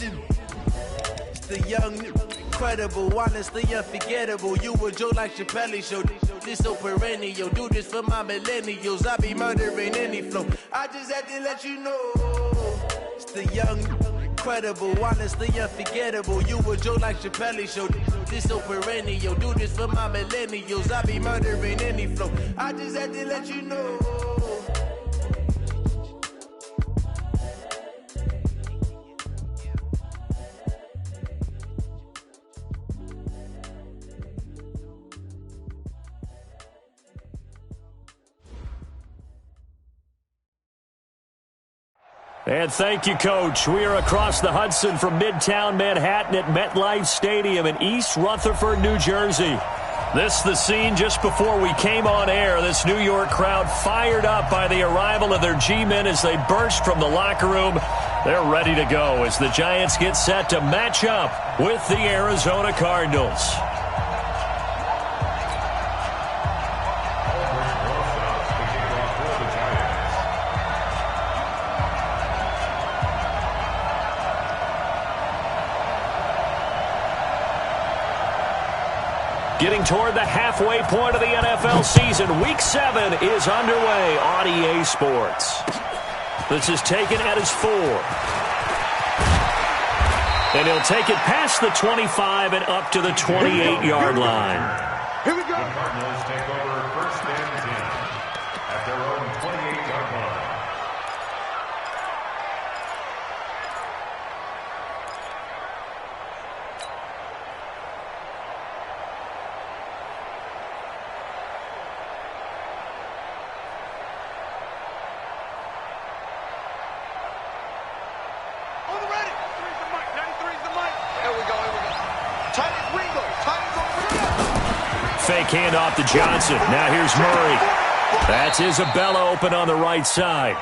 Listen, it's the young, incredible, honestly unforgettable. You a joke like Chappelle Show. This so perennial. Do this for my millennials. I be murdering any flow. I just had to let you know. It's the young, incredible, honestly unforgettable. You a joke like Chappelle Show. This so perennial. Do this for my millennials. I be murdering any flow. I just had to let you know. And thank you, Coach. We are across the Hudson from Midtown Manhattan at MetLife Stadium in East Rutherford, New Jersey. This the scene just before we came on air. This New York crowd fired up by the arrival of their G-men as they burst from the locker room. They're ready to go as the Giants get set to match up with the Arizona Cardinals. Getting toward the halfway point of the NFL season, Week 7 is underway on EA Sports. This is taken at his 4. And he'll take it past the 25 and up to the 28-yard line. Here we go. The Cardinals take over first and 10 at their own 28-yard line. Fake handoff to Johnson. Now here's Murray. That's Isabella open on the right side.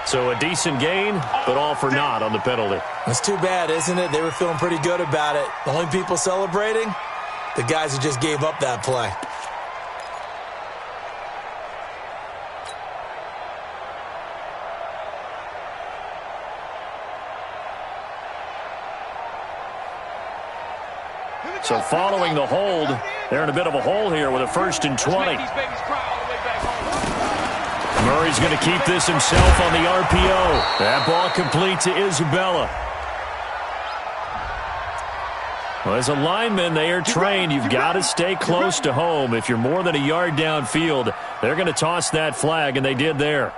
So a decent gain, but all for naught on the penalty. That's too bad, isn't it? They were feeling pretty good about it. The only people celebrating? The guys who just gave up that play. So following the hold, they're in a bit of a hole here with a 1st and 20. Murray's going to keep this himself on the RPO. That ball complete to Isabella. Well, as a lineman, they are trained. You've got to stay close to home. If you're more than a yard downfield, they're going to toss that flag, and they did there.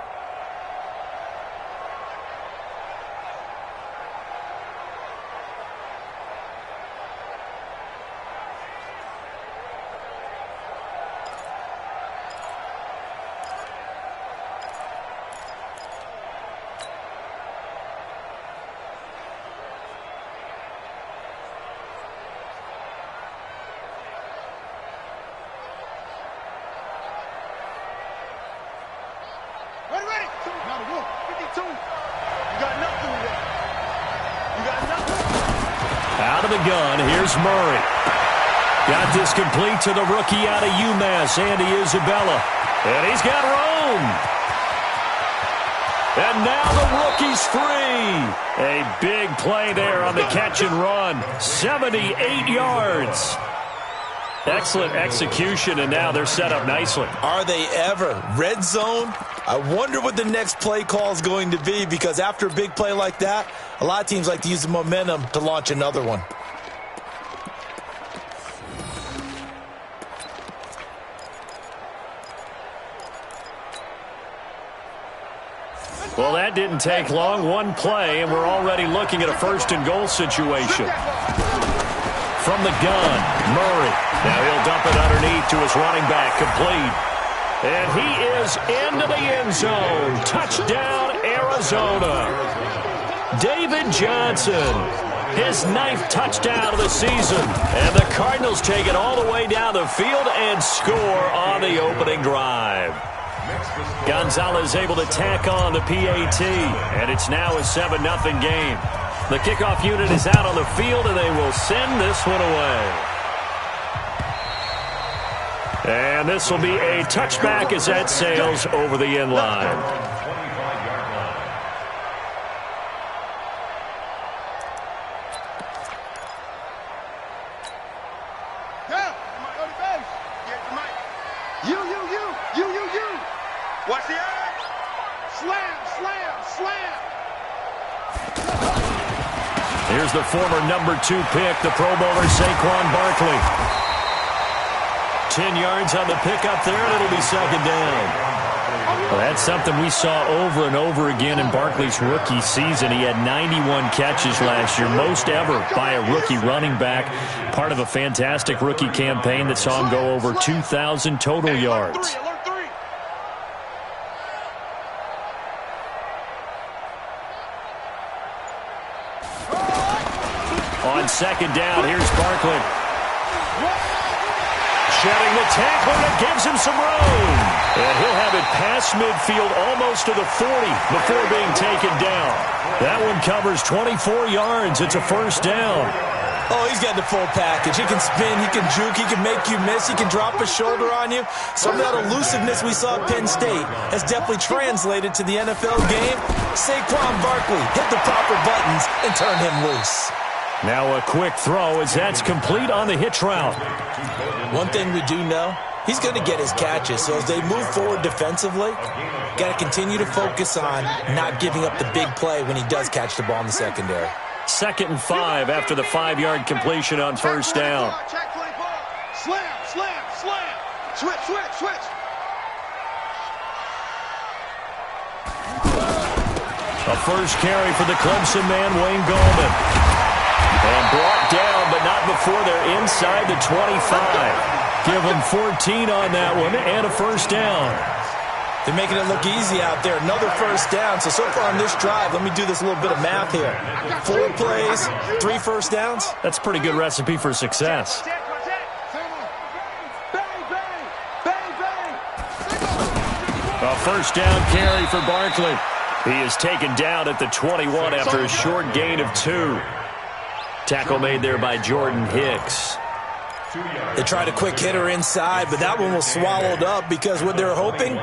Out of the gun, here's Murray. Got this complete to the rookie out of UMass, Andy Isabella. And he's got room. And now the rookie's free. A big play there on the catch and run. 78 yards. Excellent execution, and now they're set up nicely. Are they ever? Red zone? I wonder what the next play call is going to be, because after a big play like that, a lot of teams like to use the momentum to launch another one. Well, that didn't take long. One play, and we're already looking at a 1st and goal situation. From the gun, Murray. Now he'll dump it underneath to his running back, complete. And he is into the end zone. Touchdown, Arizona. David Johnson, his 9th touchdown of the season. And the Cardinals take it all the way down the field and score on the opening drive. Gonzalez able to tack on the PAT, and it's now a 7-0 game. The kickoff unit is out on the field, and they will send this one away. And this will be a touchback as that sails over the end line. Watch the edge. Slam, slam, slam. Here's the former number 2 pick, the Pro Bowler Saquon Barkley. 10 yards on the pickup there, and it'll be second down. Well, that's something we saw over and over again in Barkley's rookie season. He had 91 catches last year, most ever by a rookie running back. Part of a fantastic rookie campaign that saw him go over 2,000 total yards. On second down, here's Barkley. Shedding the tackle, and it gives him some room. And he'll have it past midfield almost to the 40 before being taken down. That one covers 24 yards. It's a first down. Oh, he's got the full package. He can spin, he can juke, he can make you miss, he can drop a shoulder on you. Some of that elusiveness we saw at Penn State has definitely translated to the NFL game. Saquon Barkley hit the proper buttons and turn him loose. Now a quick throw as that's complete on the hitch route. One thing we do know, he's going to get his catches. So as they move forward defensively, got to continue to focus on not giving up the big play when he does catch the ball in the secondary. 2nd and 5 after the 5-yard completion on first down. Check 24. Slam, slam, slam. Switch, switch, switch. A first carry for the Clemson man, Wayne Gallman. And brought down, but not before they're inside the 25. Give them 14 on that one and a first down. They're making it look easy out there. Another first down. So far on this drive, let me do this little bit of math here. 4 plays, 3 first downs. That's a pretty good recipe for success. A first down carry for Barkley. He is taken down at the 21 after a short gain of 2. Tackle made there by Jordan Hicks. They tried a quick hitter inside, but that one was swallowed up because what they're hoping,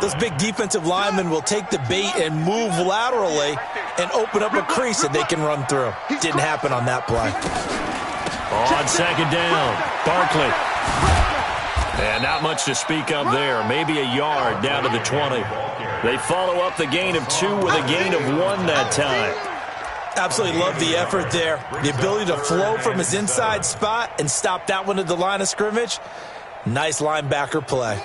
those big defensive linemen will take the bait and move laterally and open up a crease that they can run through. Didn't happen on that play. On second down, Barkley. And not much to speak of there. Maybe a yard down to the 20. They follow up the gain of 2 with a gain of 1 that time. Absolutely love the effort there. The ability to flow from his inside spot and stop that one at the line of scrimmage. Nice linebacker play.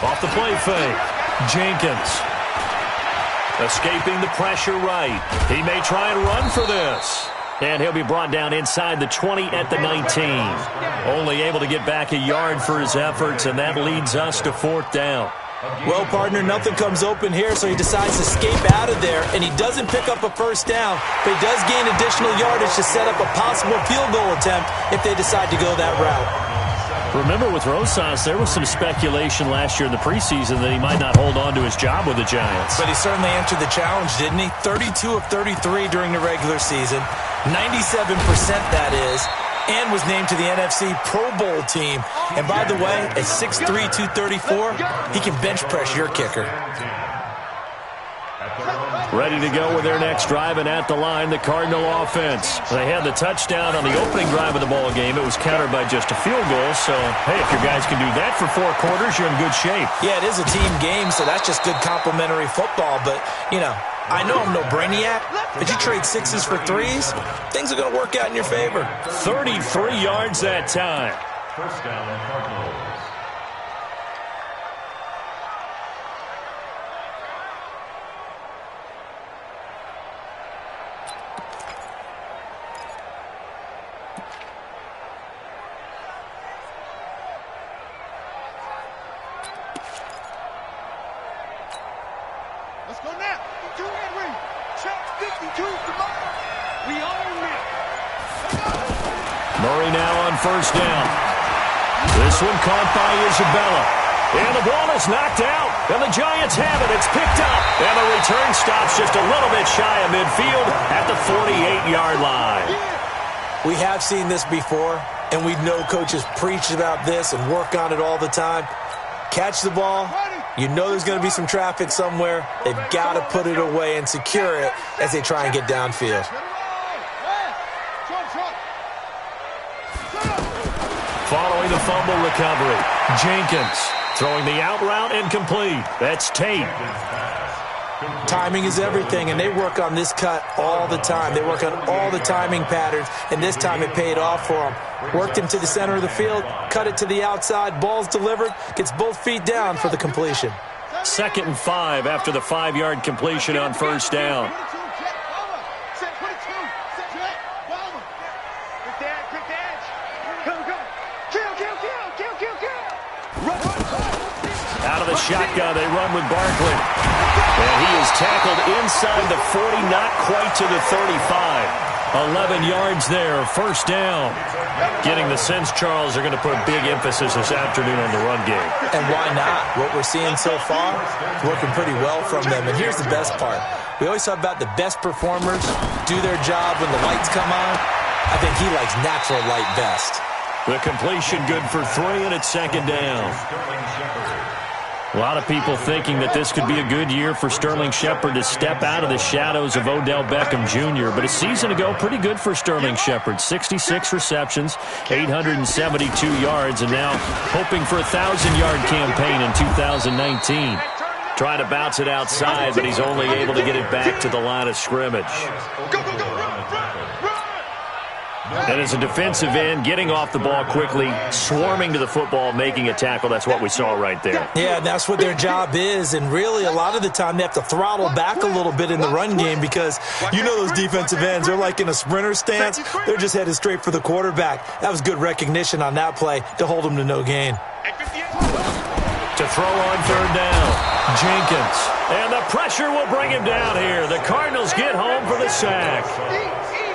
Off the play fake, Jenkins. Escaping the pressure right. He may try and run for this. And he'll be brought down inside the 20 at the 19. Only able to get back a yard for his efforts, and that leads us to 4th down. Well, partner, nothing comes open here, so he decides to escape out of there, and he doesn't pick up a first down, but he does gain additional yardage to set up a possible field goal attempt if they decide to go that route. Remember, with Rosas, there was some speculation last year in the preseason that he might not hold on to his job with the Giants. But he certainly answered the challenge, didn't he? 32 of 33 during the regular season, 97% that is, and was named to the NFC Pro Bowl team. And by the way, at 6'3", 234, he can bench press your kicker. Ready to go with their next drive, and at the line, the Cardinal offense. They had the touchdown on the opening drive of the ball game. It was countered by just a field goal, so, hey, if your guys can do that for 4 quarters, you're in good shape. Yeah, it is a team game, so that's just good complimentary football, but, you know, I know I'm no brainiac, but you trade 6s for 3s, things are going to work out in your favor. 33 yards that time. First down, Cardinals. Let's go now. 2 Henry. Check 52. Come on. We own it. Murray now on first down. This one caught by Isabella. And the ball is knocked out. And the Giants have it. It's picked up. And the return stops just a little bit shy of midfield at the 48-yard line. We have seen this before, and we know coaches preach about this and work on it all the time. Catch the ball, You know there's going to be some traffic somewhere. They've got to put it away and secure it as they try and get downfield. Following the fumble recovery, Jenkins throwing the out route incomplete. That's Tate. Timing is everything, and they work on this cut all the time. They work on all the timing patterns, and this time it paid off for them. Worked him to the center of the field, cut it to the outside, ball's delivered, gets both feet down for the completion. 2nd and 5 after the 5-yard completion on first down. Out of the shotgun, they run with Barkley. And he is tackled inside the 40, not quite to the 35. 11 yards there, first down. Getting the sense, Charles, they're going to put a big emphasis this afternoon on the run game. And why not? What we're seeing so far is working pretty well from them. And here's the best part. We always talk about the best performers do their job when the lights come on. I think he likes natural light best. The completion good for 3, and it's 2nd down. A lot of people thinking that this could be a good year for Sterling Shepard to step out of the shadows of Odell Beckham Jr., but a season ago, pretty good for Sterling Shepard. 66 receptions, 872 yards, and now hoping for a 1,000-yard campaign in 2019. Trying to bounce it outside, but he's only able to get it back to the line of scrimmage. And as a defensive end, getting off the ball quickly, swarming to the football, making a tackle, that's what we saw right there. Yeah, that's what their job is, and really a lot of the time they have to throttle back a little bit in the run game because you know those defensive ends, they're like in a sprinter stance. They're just headed straight for the quarterback. That was good recognition on that play to hold them to no gain. To throw on 3rd down, Jenkins. And the pressure will bring him down here. The Cardinals get home for the sack.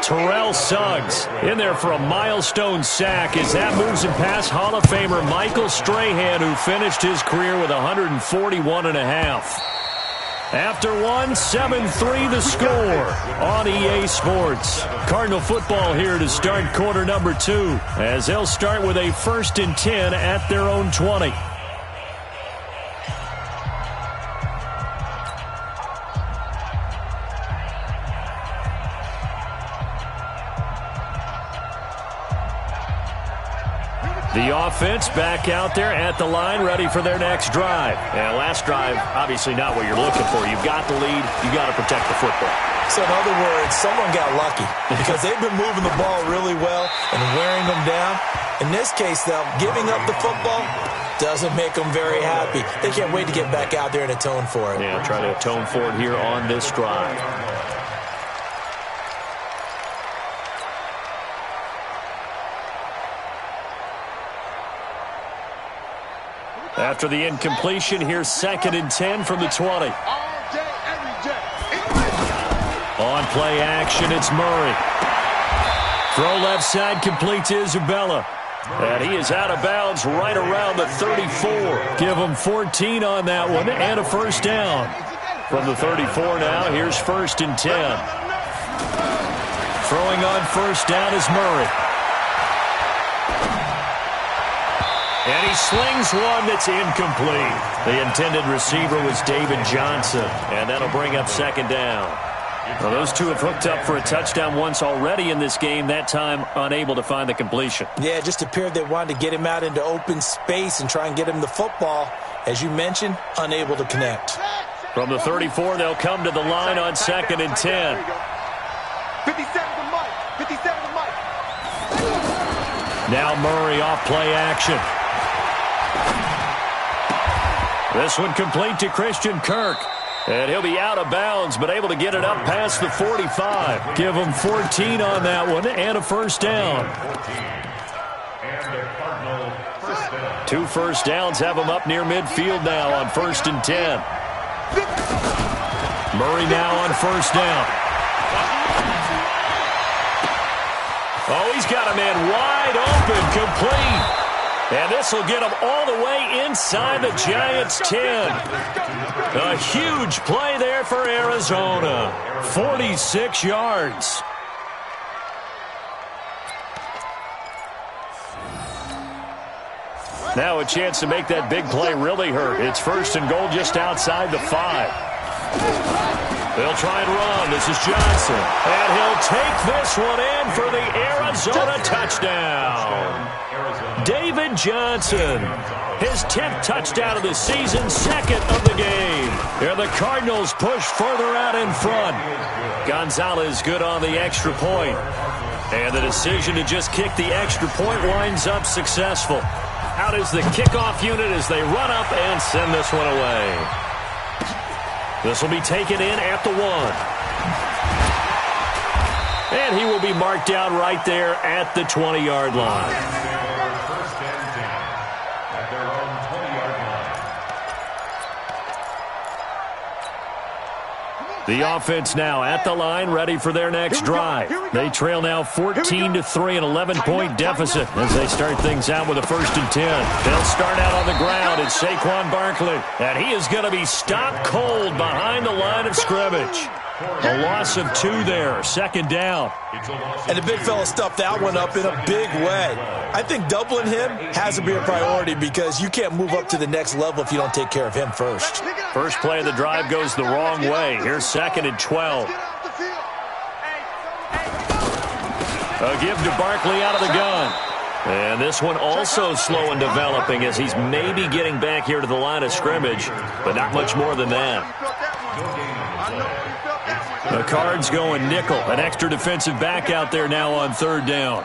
Terrell Suggs in there for a milestone sack as that moves him past Hall of Famer Michael Strahan, who finished his career with 141.5. After 1, 7-3 the score on EA Sports. Cardinal football here to start quarter number 2 as they'll start with a 1st and 10 at their own 20. The offense back out there at the line, ready for their next drive. And last drive, obviously not what you're looking for. You've got the lead. You've got to protect the football. So in other words, someone got lucky because they've been moving the ball really well and wearing them down. In this case, though, giving up the football doesn't make them very happy. They can't wait to get back out there and atone for it. Yeah, try to atone for it here on this drive. After the incompletion, here's 2nd and 10 from the 20. On play action, it's Murray. Throw left side, complete to Isabella. And he is out of bounds right around the 34. Give him 14 on that one and a first down. From the 34 now, here's 1st and 10. Throwing on first down is Murray. And he slings one that's incomplete. The intended receiver was David Johnson, and that'll bring up 2nd down. Well, those two have hooked up for a touchdown once already in this game, that time unable to find the completion. Yeah, it just appeared they wanted to get him out into open space and try and get him the football. As you mentioned, unable to connect. From the 34, they'll come to the line on 2nd and 10. 57 to Mike. 57 to Mike. Now Murray off play action. This one complete to Christian Kirk. And he'll be out of bounds, but able to get it up past the 45. Give him 14 on that one and a first down. Two first downs have him up near midfield now on 1st and 10. Murray now on first down. Oh, he's got a man wide open, complete. And this will get him all the way inside the Giants' 10. A huge play there for Arizona. 46 yards. Now a chance to make that big play really hurt. It's first and goal just outside the 5. They'll try and run. This is Johnson. And he'll take this one in for the Arizona touchdown. David Johnson, his 10th touchdown of the season, second of the game. And the Cardinals push further out in front. Gonzalez good on the extra point. And the decision to just kick the extra point winds up successful. Out is the kickoff unit as they run up and send this one away. This will be taken in at the 1. And he will be marked down right there at the 20-yard line. First and 10 at their own 20-yard line. The offense now at the line, ready for their next drive. They trail now 14-3, an 11-point deficit as they start things out with a first and 10. They'll start out on the ground. It's Saquon Barkley, and he is going to be stopped cold behind the line of scrimmage. A loss of 2 there, second down. And the big fella stuffed that one up in a big way. I think doubling him has to be a priority because you can't move up to the next level if you don't take care of him first. First play of the drive goes the wrong way. Here's second and 12. A give to Barkley out of the gun. And this one also slow in developing as he's maybe getting back here to the line of scrimmage, but not much more than that. The Cards going nickel. An extra defensive back out there now on third down.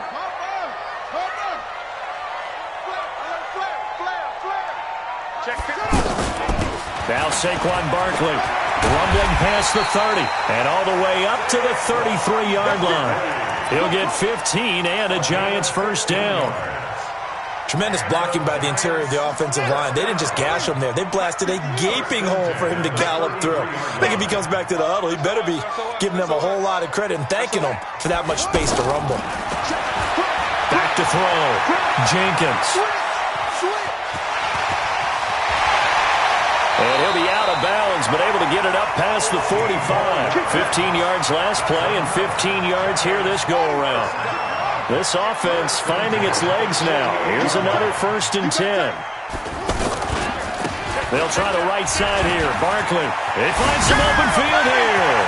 Now Saquon Barkley rumbling past the 30 and all the way up to the 33-yard line. He'll get 15 and a Giants first down. Tremendous blocking by the interior of the offensive line. They didn't just gash him there. They blasted a gaping hole for him to gallop through. I think if he comes back to the huddle, he better be giving them a whole lot of credit and thanking them for that much space to rumble. Back to throw. Jenkins. And he'll be out of bounds, but able to get it up past the 45. 15 yards last play and 15 yards here this go-around. This offense finding its legs now. Here's another first and 10. They'll try the right side here. Barkley. They find some open field here.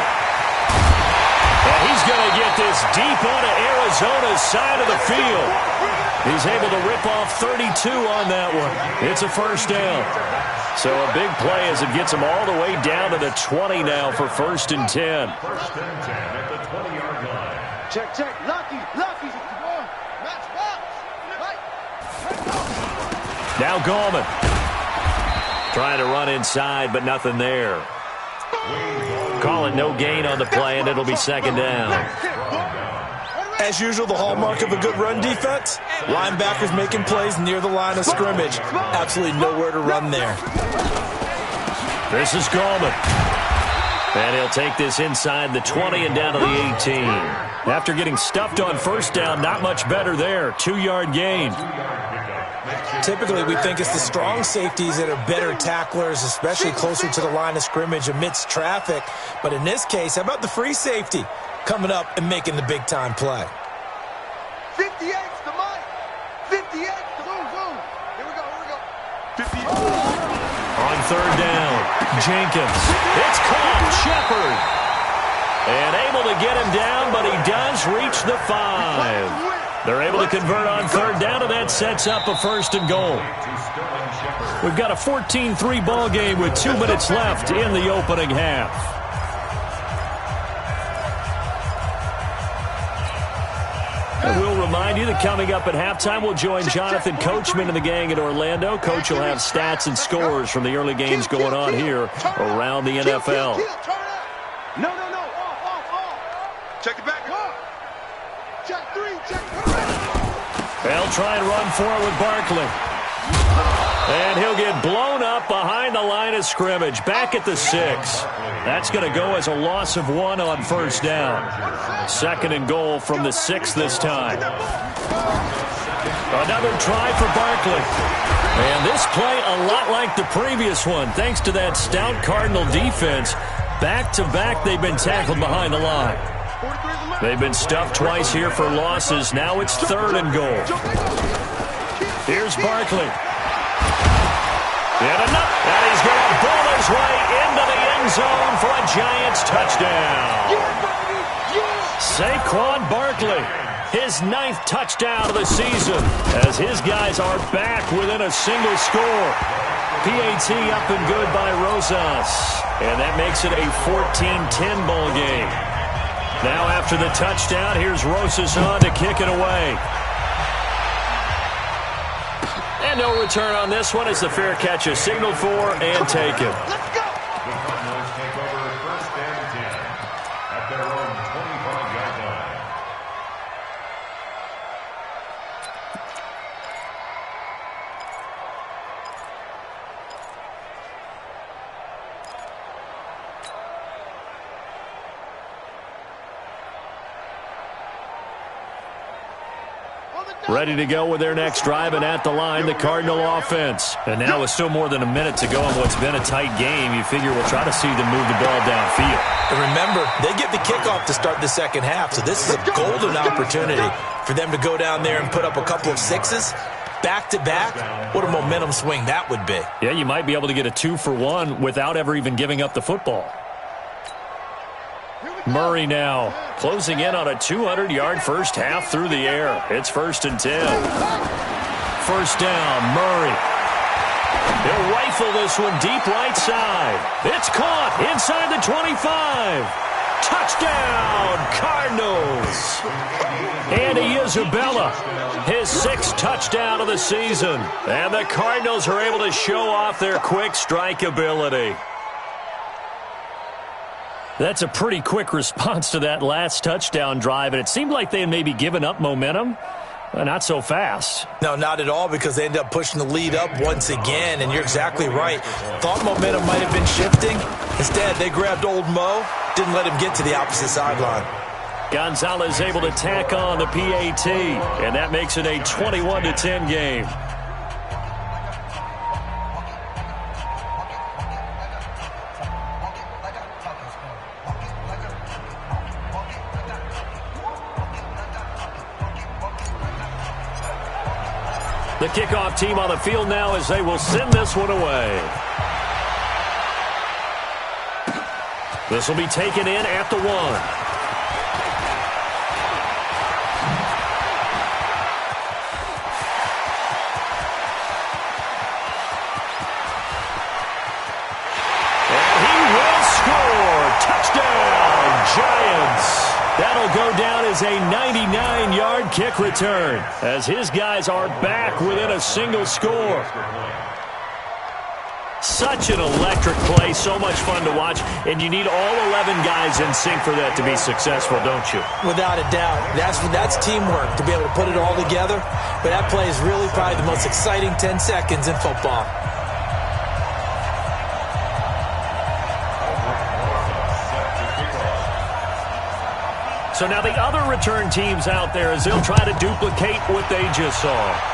And he's going to get this deep onto Arizona's side of the field. He's able to rip off 32 on that one. It's a first down. So a big play as it gets him all the way down to the 20 now for first and 10. First and 10 at the 20-yard line. Check, check. Lucky. Match box. Right. Now Gallman. Trying to run inside, but nothing there. Call it no gain on the play, and it'll be second down. As usual, the hallmark of a good run defense, linebackers making plays near the line of scrimmage. Absolutely nowhere to run there. This is Gallman. And he'll take this inside the 20 and down to the 18. After getting stuffed on first down, not much better there. 2-yard gain. Typically, we think it's the strong safeties that are better tacklers, especially closer to the line of scrimmage amidst traffic. But in this case, how about the free safety coming up and making the big-time play? 58's the mic. 58. Boom. Here we go. 58. On third down, Jenkins. It's caught. Shepard. And able to get him down, but he does reach the 5. They're able to convert on third down, and that sets up a first and goal. We've got a 14-3 ball game with 2 minutes left in the opening half. And we'll remind you that coming up at halftime, we'll join Jonathan Coachman and the gang in Orlando. Coach will have stats and scores from the early games going on here around the NFL. No. Off. Check it back. Check 3. They'll try and run for it with Barkley. And he'll get blown up behind the line of scrimmage. Back at the 6. That's going to go as a loss of 1 on first down. Second and goal from the 6 this time. Another try for Barkley. And this play a lot like the previous one. Thanks to that stout Cardinal defense. Back-to-back, they've been tackled behind the line. They've been stuffed twice here for losses. Now it's third and goal. Here's Barkley. And he's going to ball his way into the end zone for a Giants touchdown. Saquon Barkley, his 9th touchdown of the season, as his guys are back within a single score. PAT up and good by Rosas, and that makes it a 14-10 ball game. Now after the touchdown, here's Rosas on to kick it away. And no return on this one as the fair catch is signaled for and taken. Let's go. The Cardinals take over 1st and 10 at their own 25-yard line. Ready to go with their next drive, and at the line, the Cardinal offense. And now with still more than a minute to go in what's been a tight game, you figure we'll try to see them move the ball downfield. And remember, they get the kickoff to start the second half, so this is a golden opportunity for them to go down there and put up a couple of sixes back-to-back. What a momentum swing that would be. Yeah, you might be able to get a 2-for-1 without ever even giving up the football. Murray now closing in on a 200-yard first half through the air. It's 1st and 10. First down, Murray. He'll rifle this one deep right side. It's caught inside the 25. Touchdown, Cardinals. Andy Isabella, his 6th touchdown of the season. And the Cardinals are able to show off their quick strike ability. That's a pretty quick response to that last touchdown drive, and it seemed like they had maybe given up momentum. Not so fast. No, not at all, because they ended up pushing the lead up once again, and you're exactly right. Thought momentum might have been shifting. Instead, they grabbed old Mo, didn't let him get to the opposite sideline. Gonzalez able to tack on the PAT, and that makes it a 21-10 game. The kickoff team on the field now as they will send this one away. This will be taken in at the 1. And he will score. Touchdown, Giants. That'll go down as a 99-yard kick return as his guys are back within a single score. Such an electric play, so much fun to watch, and you need all 11 guys in sync for that to be successful, don't you? Without a doubt. That's teamwork, to be able to put it all together. But that play is really probably the most exciting 10 seconds in football. So now the other return teams out there as they'll try to duplicate what they just saw.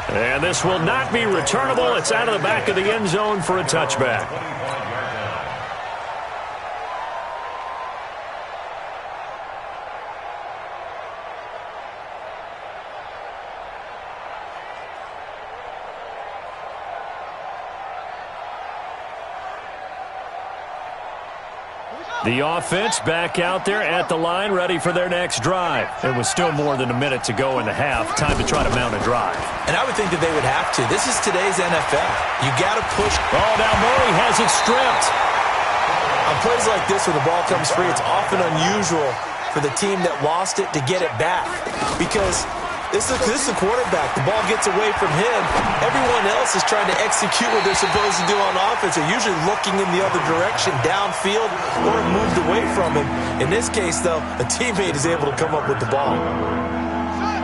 And this will not be returnable. It's out of the back of the end zone for a touchback. The offense back out there at the line, ready for their next drive. There was still more than a minute to go in the half. Time to try to mount a drive. And I would think that they would have to. This is today's NFL. You got to push. Oh, now Murray has it stripped. On plays like this where the ball comes free, it's often unusual for the team that lost it to get it back. Because this is the quarterback. The ball gets away from him. Everyone else is trying to execute what they're supposed to do on offense. They're usually looking in the other direction, downfield, or moved away from him. In this case, though, a teammate is able to come up with the ball.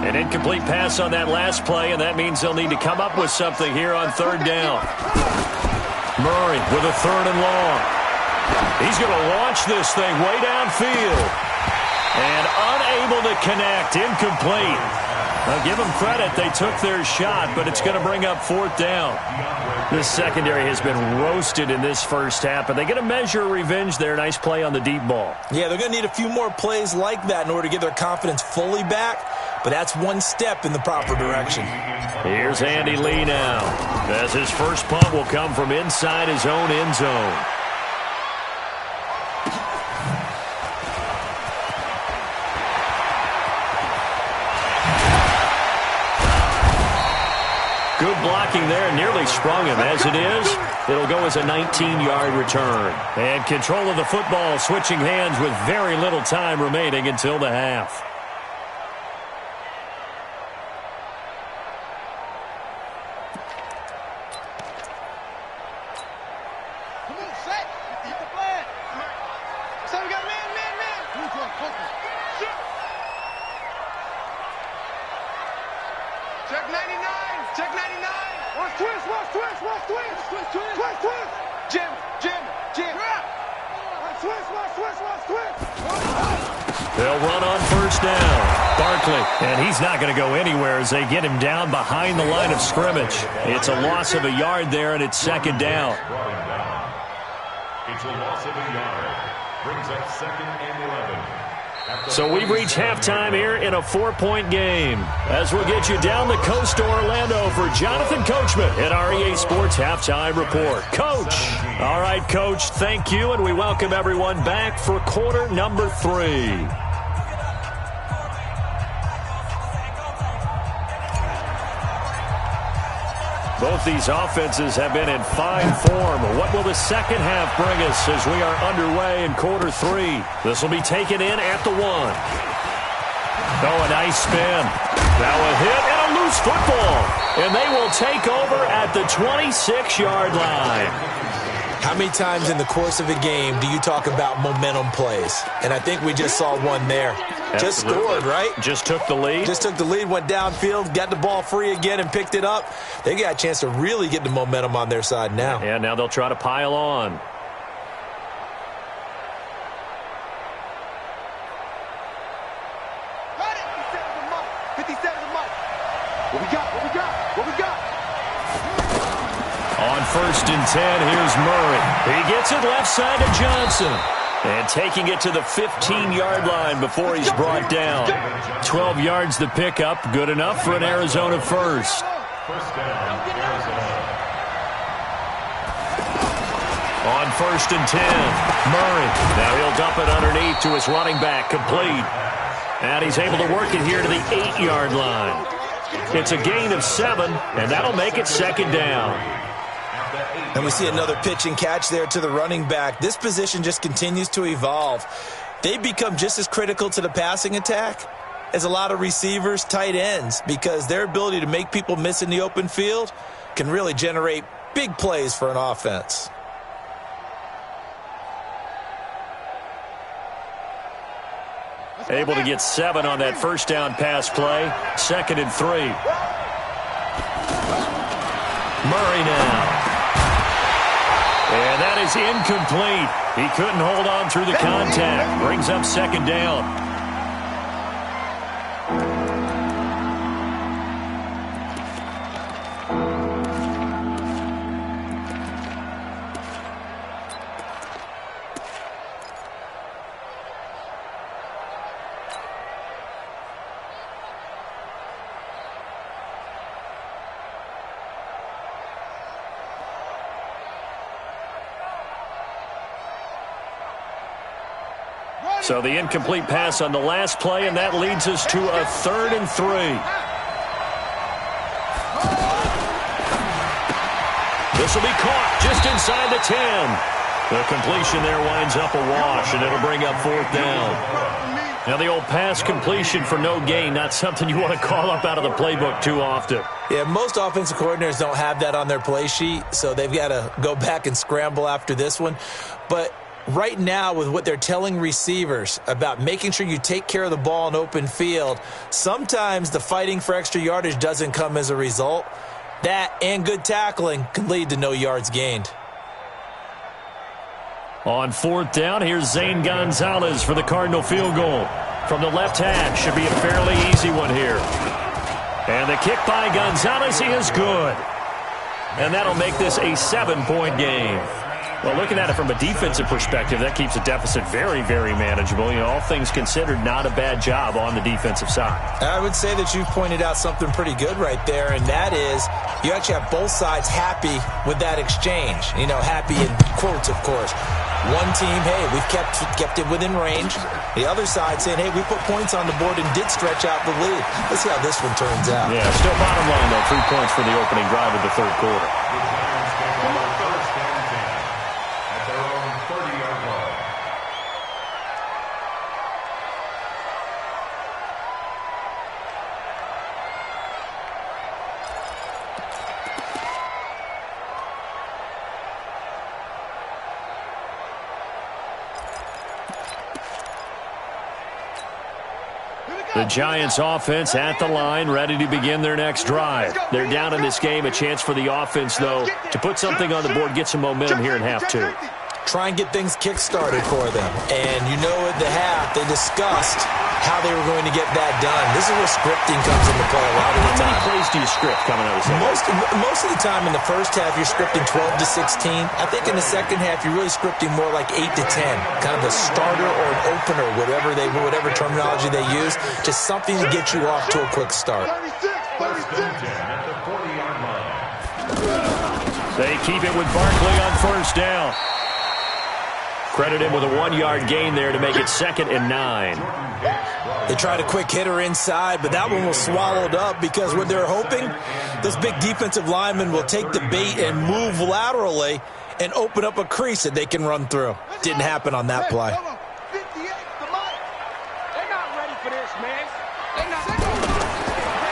An incomplete pass on that last play, and that means they'll need to come up with something here on 3rd down. Murray with a 3rd and long. He's going to launch this thing way downfield. And unable to connect, incomplete. Now, give them credit. They took their shot, but it's going to bring up 4th down. This secondary has been roasted in this first half, but they get a measure of revenge there. Nice play on the deep ball. Yeah, they're going to need a few more plays like that in order to get their confidence fully back. but that's one step in the proper direction. Here's Andy Lee now, as his first punt will come from inside his own end zone. Good blocking there, nearly sprung him. As it is, it'll go as a 19-yard return. And control of the football switching hands with very little time remaining until the half. Come on, set. Hit the flag. So we got man. Check 99. Check 99. Watch twist. Jim. Watch twist. They'll run on first down. Barkley, and he's not going to go anywhere as they get him down behind the line of scrimmage. It's a loss of a yard there, and it's second down. It's a loss of a yard. Brings up 2nd and 11. So we've reached halftime here in a 4-point game. As we'll get you down the coast to Orlando for Jonathan Coachman at our EA Sports Halftime Report. Coach. All right, Coach, thank you, and we welcome everyone back for quarter number 3. Both these offenses have been in fine form. What will the second half bring us as we are underway in quarter 3? This will be taken in at the 1. Oh, a nice spin. Now a hit and a loose football. And they will take over at the 26-yard line. How many times in the course of a game do you talk about momentum plays? And I think we just saw one there. Just scored, right? Just took the lead. Just took the lead, went downfield, got the ball free again, and picked it up. They got a chance to really get the momentum on their side now. And now they'll try to pile on. Got it. 57 the mic. What we got? On 1st and 10, here's Murray. He gets it left side to Johnson. And taking it to the 15-yard line before he's brought down. 12 yards the pickup. Good enough for an Arizona first. First down, Arizona. On 1st and 10, Murray. Now he'll dump it underneath to his running back, complete. And he's able to work it here to the 8-yard line. It's a gain of 7, and that'll make it second down. And we see another pitch and catch there to the running back. This position just continues to evolve. They become just as critical to the passing attack as a lot of receivers, tight ends, because their ability to make people miss in the open field can really generate big plays for an offense. Able to get 7 on that first down pass play. 2nd and 3. Murray now. And that is incomplete. He couldn't hold on through the contact. Brings up second down. So the incomplete pass on the last play, and that leads us to a 3rd and 3. This will be caught just inside the 10. The completion there winds up a wash, and it'll bring up 4th down. Now the old pass completion for no gain, not something you want to call up out of the playbook too often. Yeah, most offensive coordinators don't have that on their play sheet, so they've got to go back and scramble after this one. But right now, with what they're telling receivers about making sure you take care of the ball in open field, sometimes the fighting for extra yardage doesn't come as a result. That and good tackling can lead to no yards gained. On 4th down, here's Zane Gonzalez for the Cardinal field goal. From the left hash, should be a fairly easy one here. And the kick by Gonzalez is good. And that'll make this a 7-point game. Well, looking at it from a defensive perspective, that keeps the deficit very, very manageable. You know, all things considered, not a bad job on the defensive side. I would say that you've pointed out something pretty good right there, and that is you actually have both sides happy with that exchange. You know, happy in quotes, of course. One team, hey, we've kept it within range. The other side saying, hey, we put points on the board and did stretch out the lead. Let's see how this one turns out. Yeah, still bottom line, though, 3 points for the opening drive of the third quarter. The Giants offense at the line, ready to begin their next drive. They're down in this game. A chance for the offense, though, to put something on the board, get some momentum here in half 2. Try and get things kick-started for them. And you know at the half, they discussed how they were going to get that done. This is where scripting comes into play a lot of the time. How many plays do you script coming out of the second? Most of the time in the first half, you're scripting 12 to 16. I think in the second half, you're really scripting more like 8 to 10. Kind of a starter or an opener, whatever terminology they use, just something to get you off to a quick start. 36. They keep it with Barkley on first down. Credit him with a 1-yard gain there to make it 2nd and 9. They tried a quick hitter inside, but that one was swallowed up because what they're hoping, those big defensive linemen will take the bait and move laterally and open up a crease that they can run through. Didn't happen on that play. 58, the mic. They're not ready for this, man.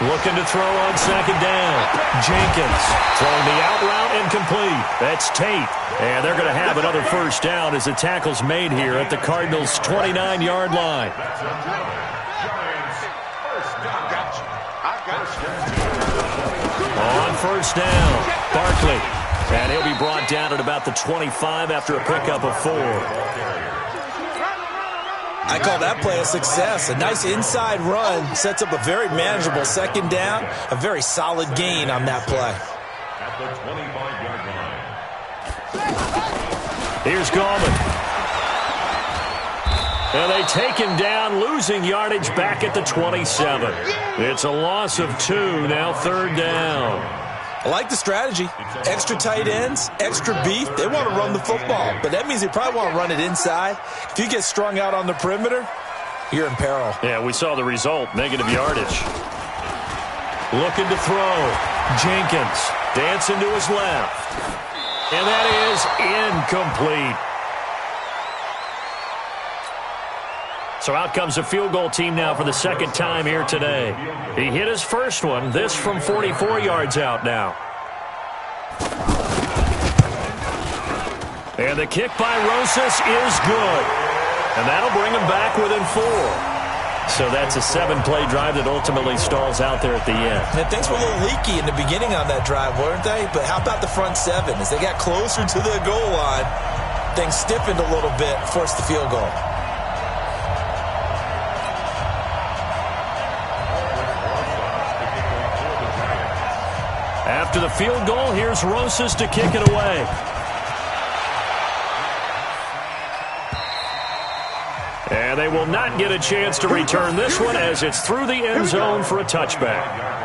Looking to throw on 2nd down. Jenkins throwing the out route incomplete. That's Tate. And they're going to have another first down as the tackle's made here at the Cardinals' 29-yard line. On first down, Barkley. And he'll be brought down at about the 25 after a pickup of 4. I call that play a success. A nice inside run sets up a very manageable 2nd down. A very solid gain on that play. At the 25-yard line. Here's Gallman. And they take him down, losing yardage back at the 27. It's a loss of 2, now 3rd down. I like the strategy. Extra tight ends, extra beef. They want to run the football, but that means they probably want to run it inside. If you get strung out on the perimeter, you're in peril. Yeah, we saw the result, negative yardage. Looking to throw. Jenkins dancing to his left. And that is incomplete. So out comes a field goal team now for the 2nd time here today. He hit his first one, this from 44 yards out now. And the kick by Rosas is good. And that'll bring him back within 4. So that's a 7-play drive that ultimately stalls out there at the end. And things were a little leaky in the beginning on that drive, weren't they? But how about the front 7? As they got closer to the goal line, things stiffened a little bit, forced the field goal. After the field goal, here's Rosas to kick it away. And they will not get a chance to return this one as it's through the end zone for a touchback.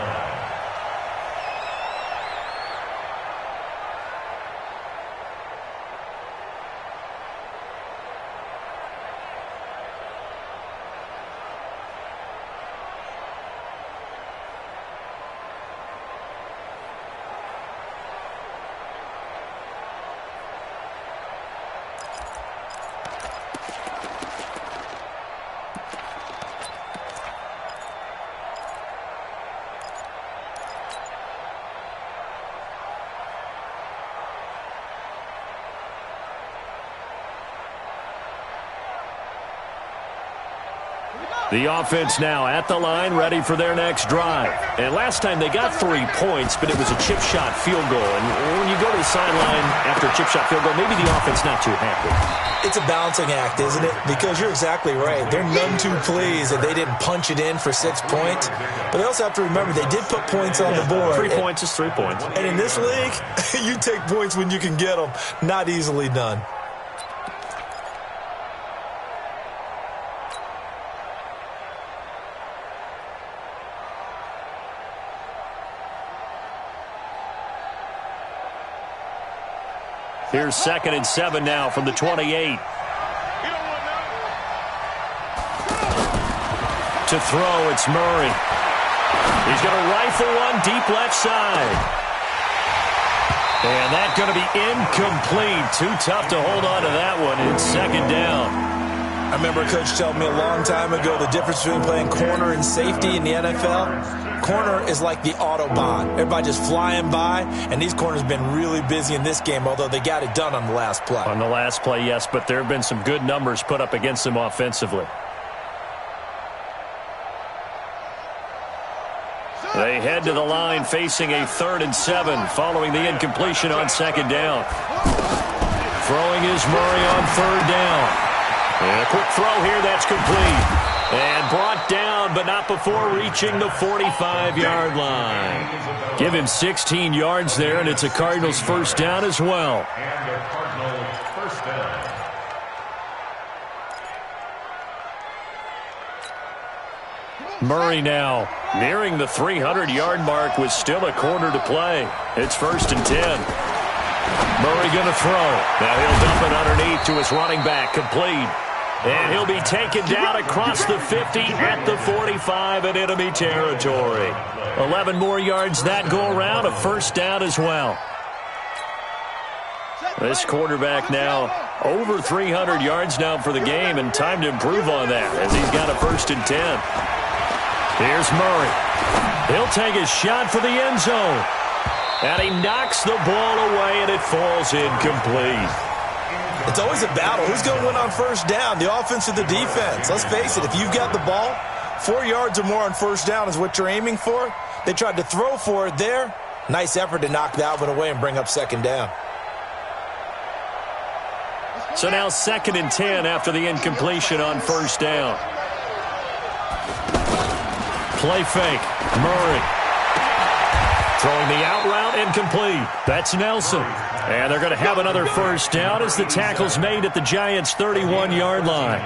The offense now at the line, ready for their next drive. And last time they got 3 points, but it was a chip shot field goal. And when you go to the sideline after a chip shot field goal, maybe the offense not too happy. It's a balancing act, isn't it? Because you're exactly right. They're none too pleased that they didn't punch it in for 6 points. But they also have to remember they did put points on the board. 3 points is 3 points. And in this league, you take points when you can get them. Not easily done. Here's 2nd and 7 now from the 28. To throw, it's Murray. He's going to rifle one deep left side. And that's going to be incomplete. Too tough to hold on to that one. It's 2nd down. I remember a coach telling me a long time ago the difference between playing corner and safety in the NFL. Corner is like the Autobahn. Everybody just flying by, and these corners have been really busy in this game, although they got it done on the last play. On the last play, yes, but there have been some good numbers put up against them offensively. They head to the line facing a 3rd and 7 following the incompletion on 2nd down. Throwing is Murray on 3rd down. And a quick throw here, that's complete. And brought down, but not before reaching the 45-yard line. Give him 16 yards there, and it's a Cardinals 1st down as well. And a Cardinal 1st down. Murray now nearing the 300-yard mark with still a quarter to play. It's 1st and 10. Murray going to throw. Now he'll dump it underneath to his running back, complete. And he'll be taken down across the 50 at the 45 in enemy territory. 11 more yards that go around, a 1st down as well. This quarterback now over 300 yards now for the game, and time to improve on that as he's got a 1st and 10. Here's Murray. He'll take his shot for the end zone. And he knocks the ball away, and it falls incomplete. It's always a battle. Who's going to win on 1st down, the offense or the defense? Let's face it, if you've got the ball, 4 yards or more on 1st down is what you're aiming for. They tried to throw for it there. Nice effort to knock that one away and bring up 2nd down. So now 2nd and 10 after the incompletion on 1st down. Play fake. Murray. Throwing the out route, incomplete. That's Nelson. And they're going to have another 1st down as the tackle's made at the Giants' 31-yard line.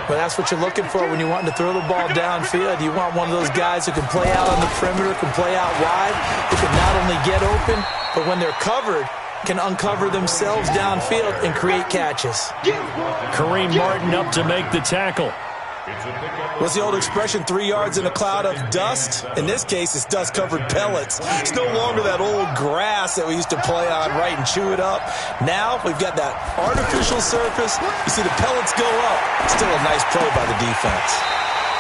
Well, that's what you're looking for when you're wanting to throw the ball downfield. You want one of those guys who can play out on the perimeter, can play out wide, who can not only get open, but when they're covered, can uncover themselves downfield and create catches. Kareem Martin up to make the tackle. What's the old expression, 3 yards in a cloud of dust? In this case, it's dust-covered pellets. It's no longer that old grass that we used to play on, right, and chew it up. Now we've got that artificial surface. You see the pellets go up. Still a nice play by the defense.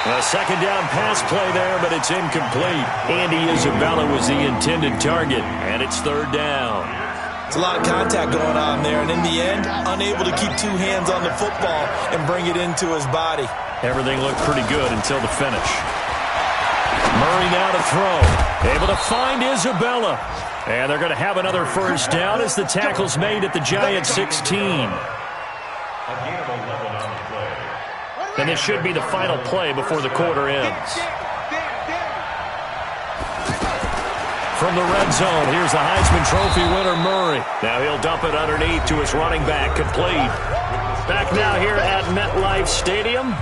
A 2nd down pass play there, but it's incomplete. Andy Isabella was the intended target, and it's 3rd down. It's a lot of contact going on there, and in the end, unable to keep 2 hands on the football and bring it into his body. Everything looked pretty good until the finish. Murray now to throw. Able to find Isabella. And they're going to have another 1st down as the tackle's made at the Giants' 16. And this should be the final play before the quarter ends. From the red zone, here's the Heisman Trophy winner, Murray. Now he'll dump it underneath to his running back, complete. Back now here at MetLife Stadium.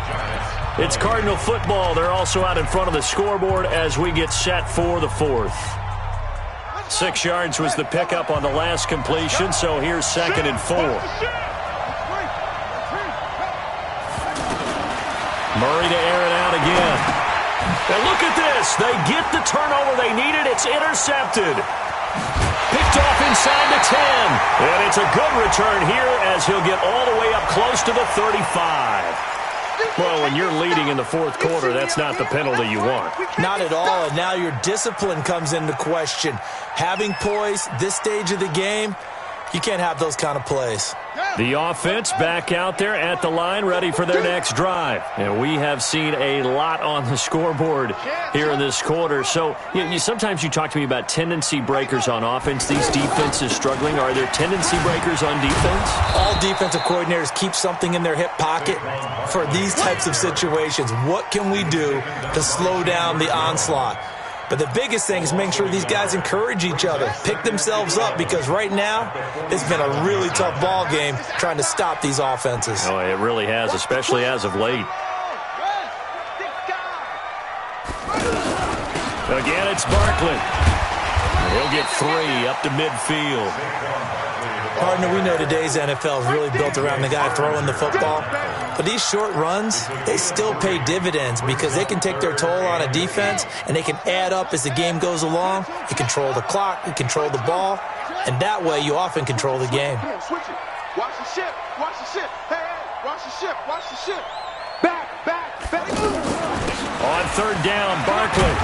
It's Cardinal football. They're also out in front of the scoreboard as we get set for the 4th. 6 yards was the pickup on the last completion, so here's 2nd and 4. Murray to air it out again. And look at this. They get the turnover they needed. It's intercepted. Picked off inside the 10. And it's a good return here as he'll get all the way up close to the 35. Well, when you're leading in the 4th quarter, that's not the penalty you want. Not at all, and now your discipline comes into question. Having poise this stage of the game, You can't have those kind of plays. The offense back out there at the line, ready for their next drive. And we have seen a lot on the scoreboard here in this quarter. So sometimes you talk to me about tendency breakers on offense. These defenses struggling. Are there tendency breakers on defense? All defensive coordinators keep something in their hip pocket for these types of situations. What can we do to slow down the onslaught? But the biggest thing is making sure these guys encourage each other, pick themselves up, because right now it's been a really tough ball game trying to stop these offenses. Oh, it really has, especially as of late. Again, it's Barkley. He'll get 3 up to midfield. Partner, we know today's NFL is really built around the guy throwing the football. But these short runs, they still pay dividends because they can take their toll on a defense and they can add up as the game goes along. You control the clock, you control the ball, and that way you often control the game. Switch it. Watch the ship. Watch the ship. Hey, watch the ship. Watch the ship. Back. On third down, Barkley.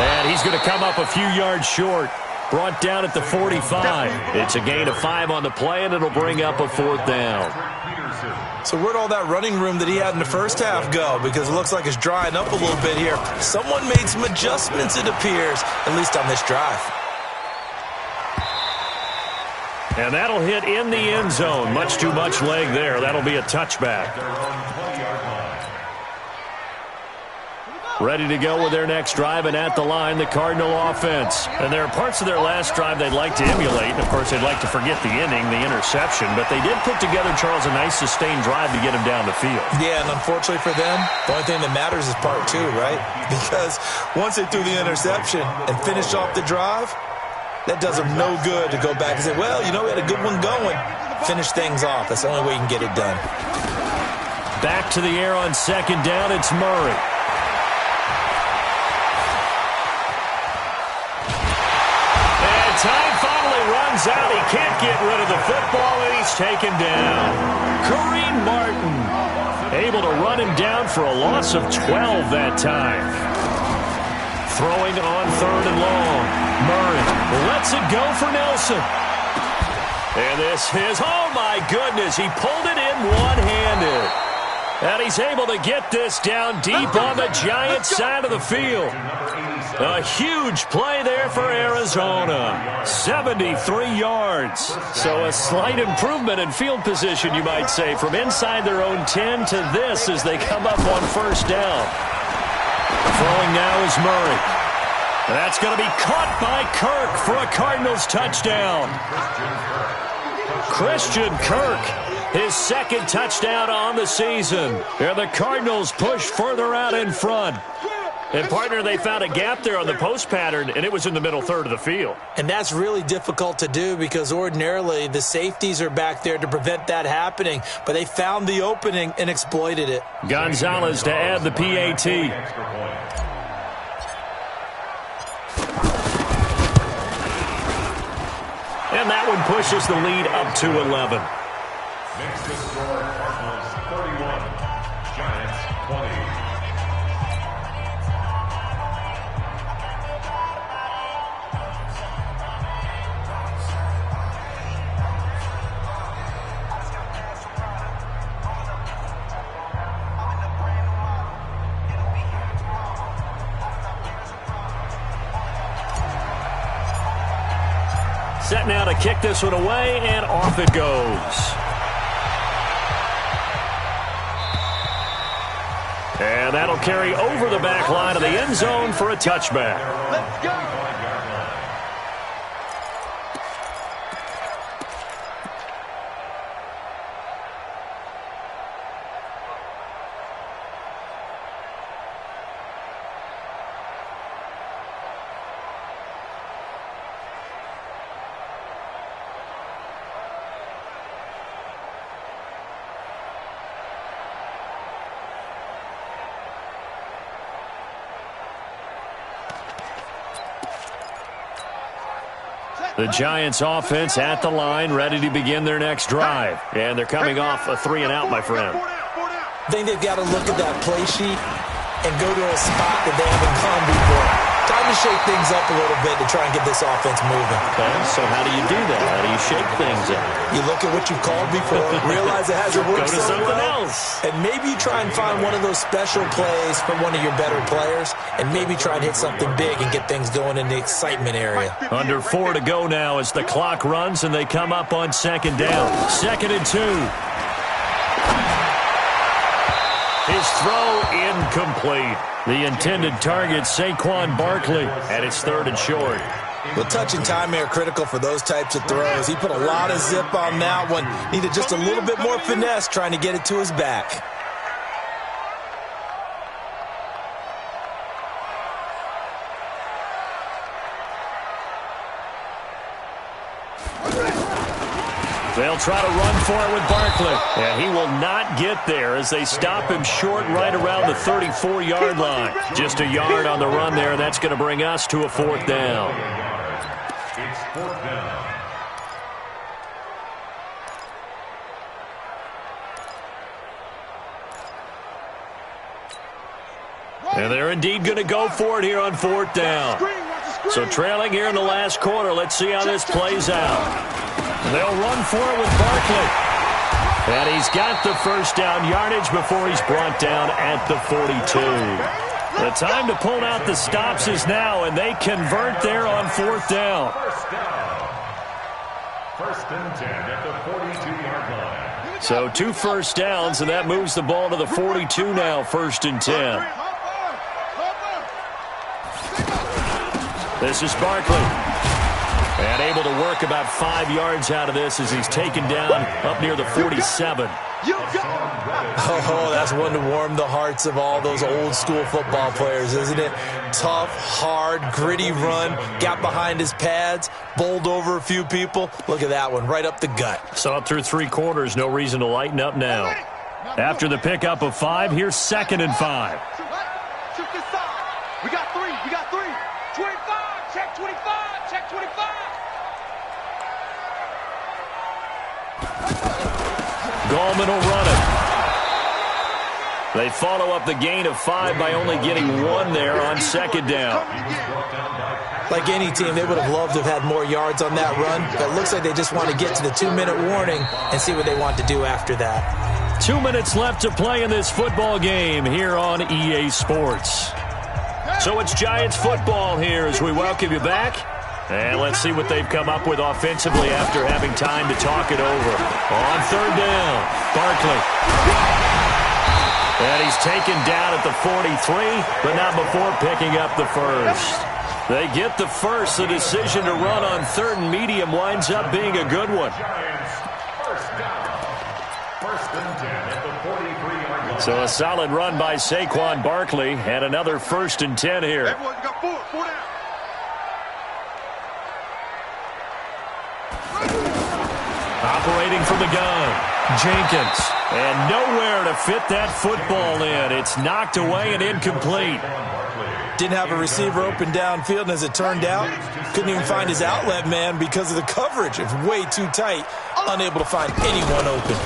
And he's going to come up a few yards short. Brought down at the 45. It's a gain of 5 on the play, and it'll bring up a 4th down. So where'd all that running room that he had in the first half go? Because it looks like it's drying up a little bit here. Someone made some adjustments, it appears, at least on this drive. And that'll hit in the end zone. Much too much leg there. That'll be a touchback. Ready to go with their next drive, and at the line, the Cardinal offense. And there are parts of their last drive they'd like to emulate. And, of course, they'd like to forget the inning, the interception. But they did put together, Charles, a nice sustained drive to get him down the field. Yeah, and unfortunately for them, the only thing that matters is part 2, right? Because once they threw the interception and finished off the drive, that does them no good to go back and say, well, we had a good one going. Finish things off. That's the only way you can get it done. Back to the air on second down, it's Murray. Time finally runs out. He can't get rid of the football, and he's taken down. Kareem Martin able to run him down for a loss of 12 that time. Throwing on third and long. Murray lets it go for Nelson. And this is, oh my goodness, he pulled it in one-handed. And he's able to get this down deep on the Giants side of the field. A huge play there for Arizona. 73 yards. So a slight improvement in field position, you might say, from inside their own 10 to this as they come up on first down. Throwing now is Murray. That's going to be caught by Kirk for a Cardinals touchdown. Christian Kirk, his second touchdown on the season. And the Cardinals push further out in front. And, partner, they found a gap there on the post pattern, and it was in the middle third of the field. And that's really difficult to do because ordinarily the safeties are back there to prevent that happening. But they found the opening and exploited it. Gonzalez to add the PAT. And that one pushes the lead up to 11. Makes the score Cardinals 31, Giants 20. Set now to kick this one away, and off it goes. And that'll carry over the back line of the end zone for a touchback. Let's go. The Giants offense at the line, ready to begin their next drive. And they're coming off a 3-and-out, my friend. I think they've got to look at that play sheet and go to a spot that they haven't gone before. Time to shake things up a little bit to try and get this offense moving. Okay, so how do you do that? How do you shake things up? You look at what you've called before, realize it hasn't worked Go to so something well, else. and maybe you try and find one of those special plays from one of your better players, and maybe try and hit something big and get things going in the excitement area. Under 4 to go now as the clock runs, and they come up on second down. 2nd and 2. His throw incomplete. The intended target, Saquon Barkley, and it's 3rd and short. Well, touch and timing are critical for those types of throws. He put a lot of zip on that one. Needed just a little bit more finesse trying to get it to his back. They'll try to run for it with Barkley. And he will not get there as they stop him short right around the 34-yard line. Just a yard on the run there, and that's going to bring us to a 4th down. It's 4th down. And they're indeed going to go for it here on 4th down. So trailing here in the last quarter, let's see how this plays out. They'll run for it with Barkley. And he's got the first down yardage before he's brought down at the 42. The time to pull out the stops is now, and they convert there on 4th down. First and 10 at the 42-yard line. So 2 first downs, and that moves the ball to the 42 now, 1st and 10. This is Barkley. And able to work about 5 yards out of this as he's taken down up near the 47. Oh, that's one to warm the hearts of all those old school football players, isn't it? Tough, hard, gritty run, got behind his pads, bowled over a few people. Look at that one, right up the gut. Saw it through 3 quarters, no reason to lighten up now. After the pickup of 5, here's 2nd and 5. We got 3, 25, check 25, check 25. Gallman will run it. They follow up the gain of 5 by only getting 1 there on 2nd down. Like any team, they would have loved to have had more yards on that run, but it looks like they just want to get to the 2-minute warning and see what they want to do after that. 2 minutes left to play in this football game here on EA Sports. So it's Giants football here as we welcome you back. And let's see what they've come up with offensively after having time to talk it over. On 3rd down, Barkley. And he's taken down at the 43, but not before picking up the first. They get the first. The decision to run on 3rd and medium winds up being a good one. First down. 1st and 10 at the 43-yard line. So a solid run by Saquon Barkley and another 1st and 10 here. Everyone, you got 4 down. Operating from the gun, Jenkins. And nowhere to fit that football in. It's knocked away and incomplete. Didn't have a receiver open downfield, and as it turned out, couldn't even find his outlet man because of the coverage. It was way too tight, unable to find anyone open.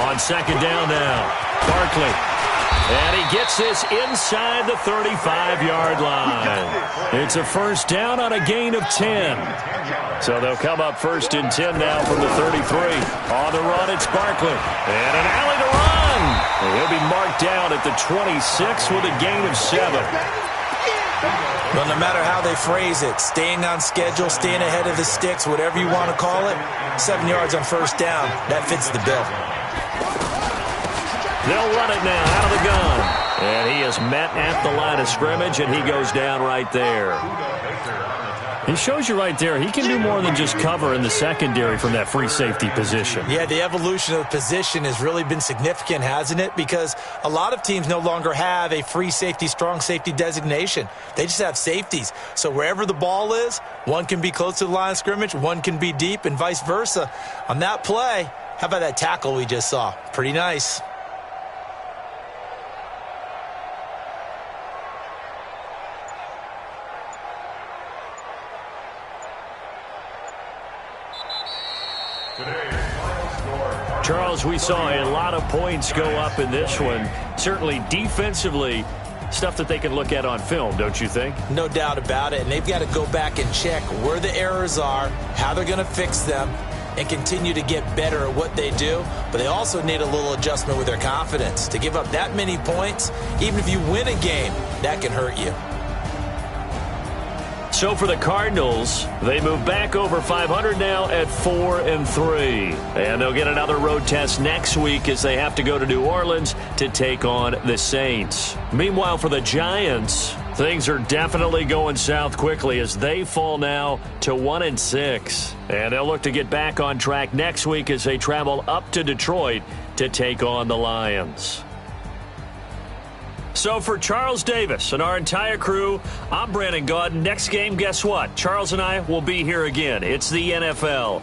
On 2nd down now, Barkley. And he gets this inside the 35-yard line. It's a first down on a gain of 10. So they'll come up 1st and 10 now from the 33. On the run, it's Barkley. And an alley to run. And he'll be marked down at the 26 with a gain of 7. Well, no matter how they phrase it, staying on schedule, staying ahead of the sticks, whatever you want to call it, 7 yards on 1st down, that fits the bill. They'll run it now out of the gun. And he is met at the line of scrimmage, and he goes down right there. He shows you right there, he can do more than just cover in the secondary from that free safety position. Yeah, the evolution of the position has really been significant, hasn't it? Because a lot of teams no longer have a free safety, strong safety designation. They just have safeties. So wherever the ball is, one can be close to the line of scrimmage, one can be deep, and vice versa. On that play, how about that tackle we just saw? Pretty nice. Charles, we saw a lot of points go up in this one. Certainly defensively, stuff that they can look at on film, don't you think? No doubt about it, and they've got to go back and check where the errors are, how they're going to fix them, and continue to get better at what they do. But they also need a little adjustment with their confidence. To give up that many points, even if you win a game, that can hurt you. So for the Cardinals, they move back over 500 now at 4-3. And they'll get another road test next week as they have to go to New Orleans to take on the Saints. Meanwhile, for the Giants, things are definitely going south quickly as they fall now to 1-6. And they'll look to get back on track next week as they travel up to Detroit to take on the Lions. So for Charles Davis and our entire crew, I'm Brandon Gaudin. Next game, guess what? Charles and I will be here again. It's the NFL.